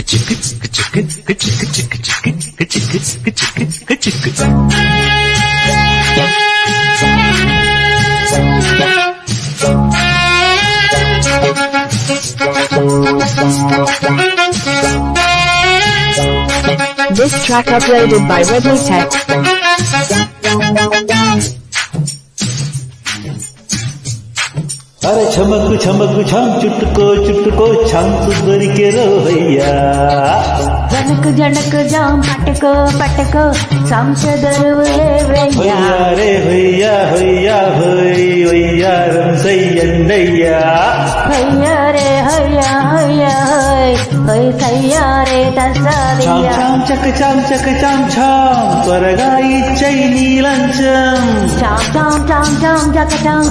This track uploaded by Ridley Tech. अरे छमक छमक छम चुटको चुटको छम सुंदरी रो भैया जनक जनक जाम पटको पटको संसदरुले भैया रे भैया भैया भैया रमसैयंडैया भैया रे हैया हैया है सैया रे तसादिया चाम चक चाम चक चाम छाम त्वरगा इच्छै नीलंचम चाम चाम चाम चाम चक चाम